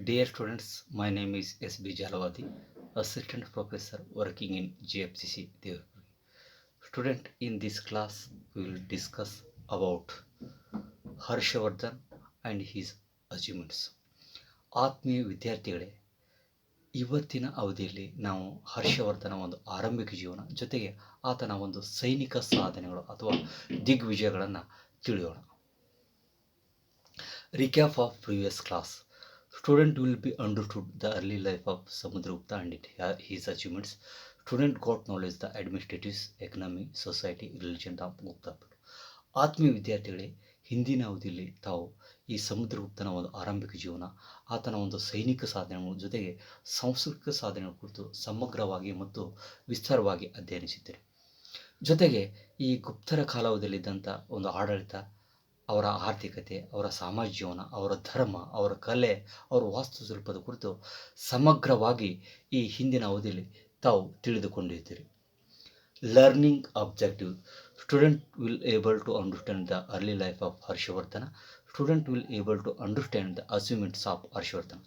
Dear students, my name is S.B. Jalawadi, Assistant Professor working in GFCC Devapuri. Student, in this class, we will discuss about Harshavardhan and his achievements. ಆತ್ಮೀಯ ವಿದ್ಯಾರ್ಥಿಗಳೇ, ಇವತ್ತಿನ ಅವಧಿಯಲ್ಲಿ ನಾವು ಹರ್ಷವರ್ಧನ ಒಂದು ಆರಂಭಿಕ ಜೀವನ ಜೊತೆಗೆ ಆತನ ಒಂದು ಸೈನಿಕ ಸಾಧನೆಗಳು ಅಥವಾ ದಿಗ್ವಿಜಯಗಳನ್ನು ತಿಳಿಯೋಣ. Recap of previous class. Student will be understood the early life of Samudragupta and his achievements. Student got knowledge the administrative, economy, society, religion of Gupta. ಆತ್ಮೀಯ ವಿದ್ಯಾರ್ಥಿಗಳೇ, ಹಿಂದಿನ ಅವಧಿಯಲ್ಲಿ ತಾವು ಈ ಸಮುದ್ರಗುಪ್ತನ ಒಂದು ಆರಂಭಿಕ ಜೀವನ, ಆತನ ಒಂದು ಸೈನಿಕ ಸಾಧನೆಗಳ ಜೊತೆಗೆ ಸಾಂಸ್ಕೃತಿಕ ಸಾಧನೆಗಳ ಕುರಿತು ಸಮಗ್ರವಾಗಿ ಮತ್ತು ವಿಸ್ತಾರವಾಗಿ ಅಧ್ಯಯನಿಸಿದ್ದಾರೆ. ಜೊತೆಗೆ ಈ ಗುಪ್ತರ ಕಾಲಾವಧಿಯಲ್ಲಿದ್ದಂಥ ಒಂದು ಆಡಳಿತ, ಅವರ ಆರ್ಥಿಕತೆ, ಅವರ ಸಮಾಜ ಜೀವನ, ಅವರ ಧರ್ಮ, ಅವರ ಕಲೆ, ಅವರ ವಾಸ್ತುಶಿಲ್ಪದ ಕುರಿತು ಸಮಗ್ರವಾಗಿ ಈ ಹಿಂದಿನ ಅವಧಿಯಲ್ಲಿ ತಾವು ತಿಳಿದುಕೊಂಡಿದ್ದೀರಿ. Learning objective. Student will able to understand the early life of Harshavardhana. Student will able to understand the achievements of Harshavardhana.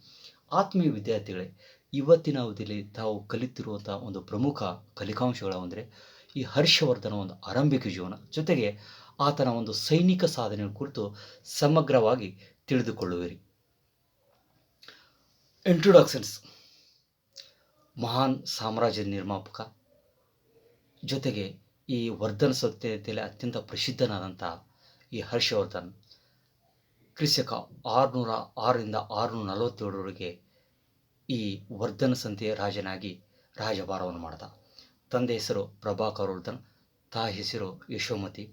ಆತ್ಮೀಯ ವಿದ್ಯಾರ್ಥಿಗಳೇ, ಇವತ್ತಿನ ಅವಧಿಯಲ್ಲಿ ತಾವು ಕಲಿತಿರುವಂಥ ಒಂದು ಪ್ರಮುಖ ಕಲಿಕಾಂಶಗಳು ಅಂದರೆ ಈ ಹರ್ಷವರ್ಧನ ಒಂದು ಆರಂಭಿಕ ಜೀವನ ಜೊತೆಗೆ ಆತನ ಒಂದು ಸೈನಿಕ ಸಾಧನೆ ಕುರಿತು ಸಮಗ್ರವಾಗಿ ತಿಳಿದುಕೊಳ್ಳುವಿರಿ. ಇಂಟ್ರೊಡಕ್ಷನ್ಸ್. ಮಹಾನ್ ಸಾಮ್ರಾಜ್ಯದ ನಿರ್ಮಾಪಕ ಜೊತೆಗೆ ಈ ವರ್ಧನ ಸಂತತಿಯಲ್ಲಿ ಅತ್ಯಂತ ಪ್ರಸಿದ್ಧನಾದಂಥ ಈ ಹರ್ಷವರ್ಧನ್ ಕ್ರಿಸ್ತಕ 606ರಿಂದ 647ರವರೆಗೆ ಈ ವರ್ಧನ ಸಂತೆಯ ರಾಜನಾಗಿ ರಾಜಭಾರವನ್ನು ಮಾಡಿದ. ತಂದೆ ಹೆಸರು ಪ್ರಭಾಕರ್ ವರ್ಧನ್, ತಾಯಿ ಹೆಸರು ಯಶೋಮತಿ,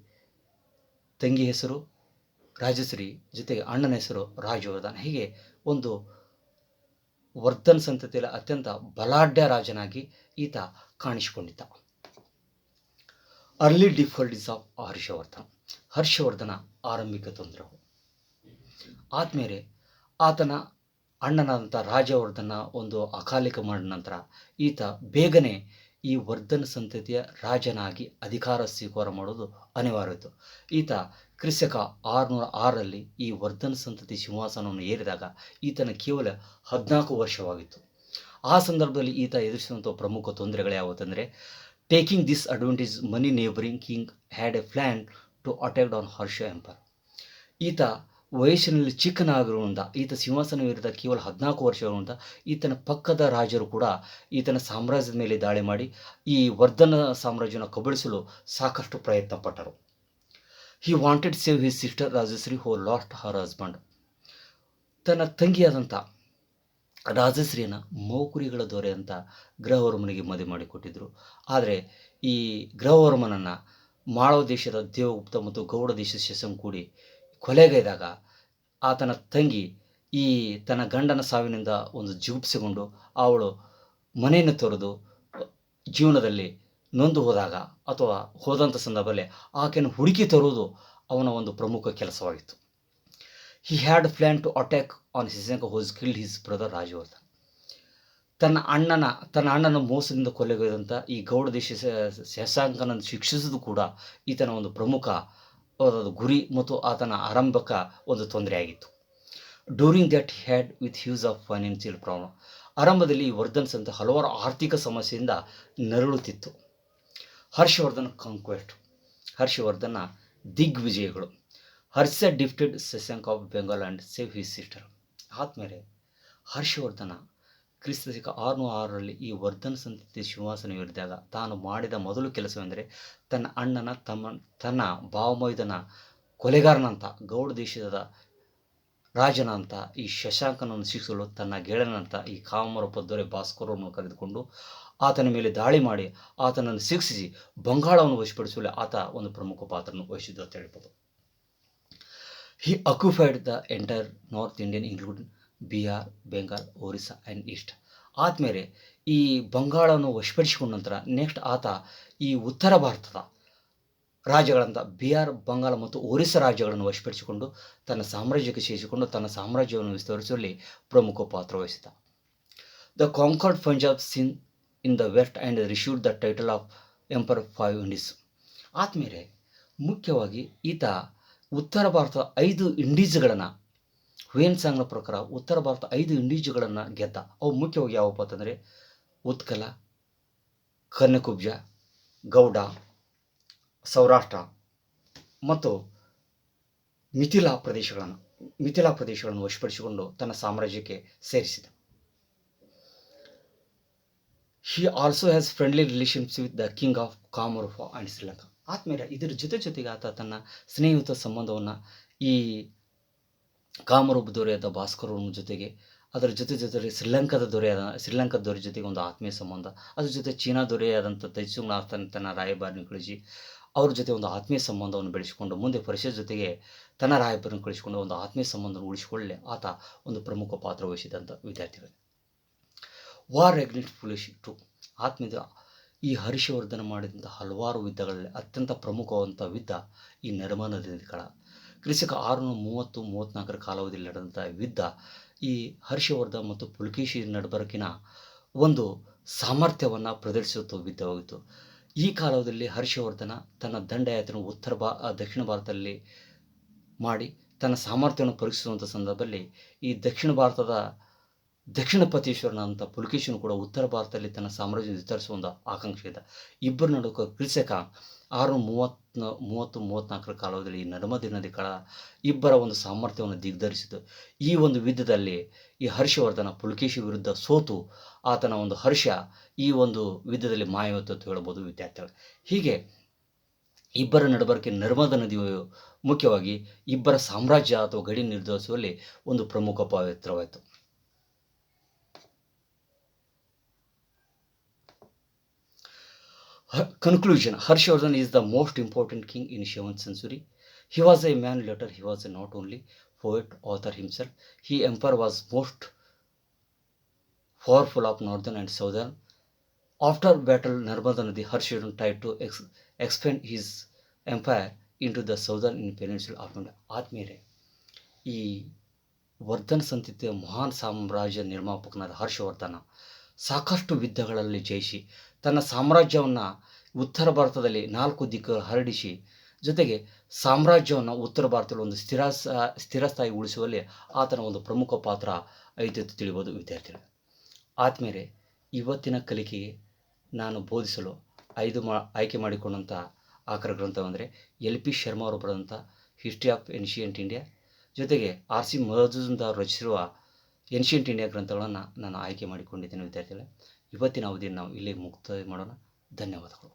ತಂಗಿ ಹೆಸರು ರಾಜಶ್ರೀ, ಜೊತೆಗೆ ಅಣ್ಣನ ಹೆಸರು ರಾಜವರ್ಧನ್. ಹೀಗೆ ಒಂದು ವರ್ಧನ್ ಸಂತತಿಯಲ್ಲಿ ಅತ್ಯಂತ ಬಲಾಢ್ಯ ರಾಜನಾಗಿ ಈತ ಕಾಣಿಸಿಕೊಂಡಿದ್ದ. Early difficulties of Harshavardhan. Harshavardhana ಆರಂಭಿಕ ತೊಂದರೆಗಳು. ಆದ್ಮೇಲೆ ಆತನ ಅಣ್ಣನಾದಂಥ ರಾಜವರ್ಧನ ಒಂದು ಅಕಾಲಿಕ ಮಾಡಿದ ನಂತರ ಈತ ಬೇಗನೆ ಈ ವರ್ಧನ ಸಂತತಿಯ ರಾಜನಾಗಿ ಅಧಿಕಾರ ಸ್ವೀಕಾರ ಮಾಡೋದು ಅನಿವಾರ್ಯವಿತ್ತು. ಈತ ಕ್ರಿಸ್ತಕ 606ರಲ್ಲಿ ಈ ವರ್ಧನ ಸಂತತಿ ಸಿಂಹಾಸನವನ್ನು ಏರಿದಾಗ ಈತನ ಕೇವಲ 14 ವರ್ಷವಾಗಿತ್ತು. ಆ ಸಂದರ್ಭದಲ್ಲಿ ಈತ ಎದುರಿಸಿದಂಥ ಪ್ರಮುಖ ತೊಂದರೆಗಳು ಯಾವುದಂದರೆ, taking this advantage many neighbouring king had a plan to attack on Harsha emperor. ಈತ ವಯಸ್ಸಿನಲ್ಲಿ ಚಿಕ್ಕನಾಗಿರುವುದರಿಂದ, ಈತ ಸಿಂಹಾಸನವಿರಿದ ಕೇವಲ 14 ವರ್ಷಗಳಿಂದ ಈತನ ಪಕ್ಕದ ರಾಜರು ಕೂಡ ಈತನ ಸಾಮ್ರಾಜ್ಯದ ಮೇಲೆ ದಾಳಿ ಮಾಡಿ ಈ ವರ್ಧನ ಸಾಮ್ರಾಜ್ಯವನ್ನು ಕಬಳಿಸಲು ಸಾಕಷ್ಟು ಪ್ರಯತ್ನ ಪಟ್ಟರು. He wanted save his sister Rajashree who lost her husband. ತನ್ನ ತಂಗಿಯಾದಂಥ ರಾಜಶ್ರೀಯನ್ನು ಮೌಕುರಿಗಳ ದೊರೆ ಅಂತ ಗೃಹವರ್ಮನಿಗೆ ಮದುವೆ ಮಾಡಿಕೊಟ್ಟಿದ್ದರು. ಆದರೆ ಈ ಗೃಹವರ್ಮನನ್ನು ಮಾಳವ ದೇಶದ ದೇವಗುಪ್ತ ಮತ್ತು ಗೌಡ ದೇಶದ ಶಶಂಕೂಡಿ ಕೊಲೆಗೈದಾಗ ಆತನ ತಂಗಿ ಈ ತನ್ನ ಗಂಡನ ಸಾವಿನಿಂದ ಒಂದು ಜಿಗುಪ್ಸೆಗೊಂಡು ಅವಳು ಮನೆಯನ್ನು ತೊರೆದು ಜೀವನದಲ್ಲಿ ನೊಂದು ಹೋದಾಗ ಅಥವಾ ಹೋದಂಥ ಸಂದರ್ಭದಲ್ಲಿ ಆಕೆಯನ್ನು ಹುಡುಕಿ ತರುವುದು ಅವನ ಒಂದು ಪ್ರಮುಖ ಕೆಲಸವಾಗಿತ್ತು. He had plan to attack on Shashanka whose killed his brother Rajavardhan. ತನ್ನ ಅಣ್ಣನ ಮೋಸದಿಂದ ಕೊಲೆಗೈದಂಥ ಈ ಗೌಡ ದೇಶ ಶಶಾಂಕನನ್ನು ಶಿಕ್ಷಿಸುವುದು ಕೂಡ ಈತನ ಒಂದು ಪ್ರಮುಖ ಗುರಿ ಮತ್ತು ಆತನ ಆರಂಭಿಕ ಒಂದು ತೊಂದರೆಯಾಗಿತ್ತು. During that had with huge of financial problem. ಆರಂಭದಲ್ಲಿ ಈ ವರ್ಧನ್ ಸಂತೆ ಹಲವಾರು ಆರ್ಥಿಕ ಸಮಸ್ಯೆಯಿಂದ ನರಳುತ್ತಿತ್ತು. ಹರ್ಷವರ್ಧನ್ ಕಾಂಕ್ವೆಸ್ಟ್. ಹರ್ಷವರ್ಧನ ದಿಗ್ವಿಜಯಗಳು. Harsha defeated Shashank of Bengal and save his sister. ಆದಮೇಲೆ ಹರ್ಷವರ್ಧನ ಕ್ರಿಸ್ತಕ 606ರಲ್ಲಿ ಈ ವರ್ಧನ ಸಂತತಿ ಸಿಂಹಾಸನವಿರಿದಾಗ ತಾನು ಮಾಡಿದ ಮೊದಲು ಕೆಲಸವೆಂದರೆ ತನ್ನ ಭಾವಮೈದನ ಕೊಲೆಗಾರನಂತ ಗೌಡ ದೇಶದ ರಾಜನಂತ ಈ ಶಶಾಂಕನನ್ನು ಶಿಕ್ಷಿಸಲು ತನ್ನ ಗೆಳೆಯನಂತ ಈ ಕಾಮರೂಪ ದೊರೆ ಭಾಸ್ಕರವನ್ನು ಕರೆದುಕೊಂಡು ಆತನ ಮೇಲೆ ದಾಳಿ ಮಾಡಿ ಆತನನ್ನು ಶಿಕ್ಷಿಸಿ ಬಂಗಾಳವನ್ನು ವಶಪಡಿಸಲು ಆತ ಒಂದು ಪ್ರಮುಖ ಪಾತ್ರವನ್ನು ವಹಿಸಿದ್ದು ಅಂತ ಹೇಳ್ಬೋದು. He occupied the entire north Indian including Bihar, Bengal, Orissa and east. ಆದಮೇಲೆ ಈ ಬಂಗಾಳವನ್ನು ವಶಪಡಿಸಿಕೊಂಡ ನಂತರ ನೆಕ್ಸ್ಟ್ ಆತ ಈ ಉತ್ತರ ಭಾರತದ ರಾಜ್ಯಗಳಂತ ಬಿಹಾರ್, ಬಂಗಾಳ ಮತ್ತು ಒರಿಸ್ಸಾ ರಾಜ್ಯಗಳನ್ನು ವಶಪಡಿಸಿಕೊಂಡು ತನ್ನ ಸಾಮ್ರಾಜ್ಯಕ್ಕೆ ಸೇರಿಸಿಕೊಂಡು ತನ್ನ ಸಾಮ್ರಾಜ್ಯವನ್ನು ವಿಸ್ತರಿಸುವಲ್ಲಿ ಪ್ರಮುಖ ಪಾತ್ರ ವಹಿಸಿದ. The conquered Punjab Sindh in the west and received the title of emperor 5 Indies. ಆದಮೇಲೆ ಮುಖ್ಯವಾಗಿ ಈತ ಉತ್ತರ ಭಾರತದ 5 ಇಂಡೀಸ್ಗಳನ್ನು ಹುಯೆನ್ ಸಾಂಗ್ನ ಪ್ರಕಾರ ಉತ್ತರ ಭಾರತ 5 ಇಂಡಿಜುಗಳನ್ನು ಗೆದ್ದ. ಅವು ಮುಖ್ಯವಾಗಿ ಯಾವಪ್ಪ ಅಂತಂದರೆ ಉತ್ಕಲ, ಕನ್ಯಕುಬ್ಜ, ಗೌಡ, ಸೌರಾಷ್ಟ್ರ ಮತ್ತು ಮಿಥಿಲಾ ಪ್ರದೇಶಗಳನ್ನು ವಶಪಡಿಸಿಕೊಂಡು ತನ್ನ ಸಾಮ್ರಾಜ್ಯಕ್ಕೆ ಸೇರಿಸಿದ. He also has friendly relations with the king of ಕಾಮರೂಪ and Sri Lanka. ಆದಮೇಲೆ ಇದರ ಜೊತೆಗೆ ಆತ ತನ್ನ ಸ್ನೇಹಿತ ಸಂಬಂಧವನ್ನು ಈ ಕಾಮರೂಪ ದೊರೆಯಾದ ಭಾಸ್ಕರನ ಜೊತೆಗೆ, ಅದರ ಜೊತೆಗೆ ಶ್ರೀಲಂಕಾದ ದೊರೆ ಜೊತೆಗೆ ಒಂದು ಆತ್ಮೀಯ ಸಂಬಂಧ, ಅದ್ರ ಜೊತೆ ಚೀನಾ ದೊರೆಯಾದಂಥ ತೈಚುಂಗ್ ತನ್ನ ರಾಯಭಾರಿನ ಕಳಿಸಿ ಅವ್ರ ಜೊತೆ ಒಂದು ಆತ್ಮೀಯ ಸಂಬಂಧವನ್ನು ಬೆಳೆಸಿಕೊಂಡು ಮುಂದೆ ಪರ್ಷಿಯ ಜೊತೆಗೆ ತನ್ನ ರಾಯಭಾರಿನ ಕಳಿಸಿಕೊಂಡು ಒಂದು ಆತ್ಮೀಯ ಸಂಬಂಧವನ್ನು ಉಳಿಸಿಕೊಳ್ಳೆ ಆತ ಒಂದು ಪ್ರಮುಖ ಪಾತ್ರ ವಹಿಸಿದಂಥ ವಿದ್ಯಾರ್ಥಿಗಳು. War against Pulakeshi two. ಆತ್ಮೀಯ ಈ ಹರ್ಷವರ್ಧನ ಮಾಡಿದಂಥ ಹಲವಾರು ಯುದ್ಧಗಳಲ್ಲಿ ಅತ್ಯಂತ ಪ್ರಮುಖವಾದಂಥ ಯುದ್ಧ ಈ ನರ್ಮದಾ ನದಿ ಕಳ. ಕ್ರಿಸ್ತಕ 634 ಕಾಲಾವಧಿಯಲ್ಲಿ ನಡೆದಂಥ ಯುದ್ಧ ಈ ಹರ್ಷವರ್ಧನ ಮತ್ತು ಪುಲಕೇಶಿ ನಡಬರಕಿನ ಒಂದು ಸಾಮರ್ಥ್ಯವನ್ನು ಪ್ರದರ್ಶಿಸುವ ಯುದ್ಧವಾಗಿತ್ತು. ಈ ಕಾಲದಲ್ಲಿ ಹರ್ಷವರ್ಧನ ತನ್ನ ದಂಡಯಾತ್ರೆಯನ್ನು ದಕ್ಷಿಣ ಭಾರತದಲ್ಲಿ ಮಾಡಿ ತನ್ನ ಸಾಮರ್ಥ್ಯವನ್ನು ಪರೀಕ್ಷಿಸುವಂಥ ಸಂದರ್ಭದಲ್ಲಿ ಈ ದಕ್ಷಿಣ ಭಾರತದ ದಕ್ಷಿಣಪತೇಶ್ವರನಾದಂಥ ಪುಲಕೇಶಿನು ಕೂಡ ಉತ್ತರ ಭಾರತದಲ್ಲಿ ತನ್ನ ಸಾಮ್ರಾಜ್ಯ ವಿಸ್ತರಿಸುವ ಒಂದು ಆಕಾಂಕ್ಷೆ ಇದೆ. ಇಬ್ಬರ ನಡುಕ ಕ್ರಿಸ್ತಕ 634 ಕಾಲದಲ್ಲಿ ಈ ನರ್ಮದಾ ನದಿ ಕಳ ಇಬ್ಬರ ಒಂದು ಸಾಮರ್ಥ್ಯವನ್ನು ದಿಗ್ಧರಿಸಿತು. ಈ ಒಂದು ಯುದ್ಧದಲ್ಲಿ ಈ ಹರ್ಷವರ್ಧನ ಪುಲಕೇಶಿ ವಿರುದ್ಧ ಸೋತು ಆತನ ಒಂದು ಹರ್ಷ ಈ ಒಂದು ಯುದ್ಧದಲ್ಲಿ ಮಾಯವಾಯಿತು ಅಂತ ಹೇಳ್ಬೋದು ವಿದ್ಯಾರ್ಥಿಗಳು. ಹೀಗೆ ಇಬ್ಬರ ನಡಬರ್ಕೆ ನರ್ಮದಾ ನದಿಯು ಮುಖ್ಯವಾಗಿ ಇಬ್ಬರ ಸಾಮ್ರಾಜ್ಯ ಅಥವಾ ಗಡಿ ನಿರ್ಧರಿಸುವಲ್ಲಿ ಒಂದು ಪ್ರಮುಖ ಪಾತ್ರವಾಯಿತು. Conclusion. Harshvardhan is the most important king in 7th century. He was a man later. He was not only poet, author himself. He emperor was most powerful of northern and southern. After battle Narmada Nadi, Harshvardhan tried to expand his empire into the southern peninsula of India. ಆದ್ಮೇಲೆ ಈ ವರ್ಧನ ಸಂತತಿಯ ಮಹಾನ್ ಸಾಮ್ರಾಜ್ಯ ನಿರ್ಮಾಪಕನಾದ ಹರ್ಷವರ್ಧನ ಸಾಕಷ್ಟು ಯುದ್ಧಗಳಲ್ಲಿ ಜಯಿಸಿ ತನ್ನ ಸಾಮ್ರಾಜ್ಯವನ್ನು ಉತ್ತರ ಭಾರತದಲ್ಲಿ 4 ದಿಕ್ಕು ಹರಡಿಸಿ ಜೊತೆಗೆ ಸಾಮ್ರಾಜ್ಯವನ್ನು ಉತ್ತರ ಭಾರತದಲ್ಲಿ ಒಂದು ಸ್ಥಿರಸ್ಥಾಯಿ ಉಳಿಸುವಲ್ಲಿ ಆತನ ಒಂದು ಪ್ರಮುಖ ಪಾತ್ರ ಐತೆ ಅಂತ ತಿಳಿಬೋದು ವಿದ್ಯಾರ್ಥಿಗಳು. ಆದಮೇಲೆ ಇವತ್ತಿನ ಕಲಿಕೆಗೆ ನಾನು ಬೋಧಿಸಲು ಆಯ್ಕೆ ಮಾಡಿಕೊಂಡಂಥ ಆಕರ ಗ್ರಂಥವೆಂದರೆ LP ಶರ್ಮಾ ಅವರು ಬರೆದಂಥ ಹಿಸ್ಟ್ರಿ ಆಫ್ ಏನ್ಷಿಯಂಟ್ ಇಂಡಿಯಾ ಜೊತೆಗೆ RC ಮಜುಂದಾರ್ ರಚಿಸಿರುವ ಏನ್ಷಿಯಂಟ್ ಇಂಡಿಯಾ ಗ್ರಂಥಗಳನ್ನು ನಾನು ಆಯ್ಕೆ ಮಾಡಿಕೊಂಡಿದ್ದೇನೆ ವಿದ್ಯಾರ್ಥಿಗಳೇ. ಇವತ್ತಿನ ಅವಧಿಯನ್ನು ನಾವು ಇಲ್ಲಿಗೆ ಮುಕ್ತಾಯ ಮಾಡೋಣ. ಧನ್ಯವಾದಗಳು.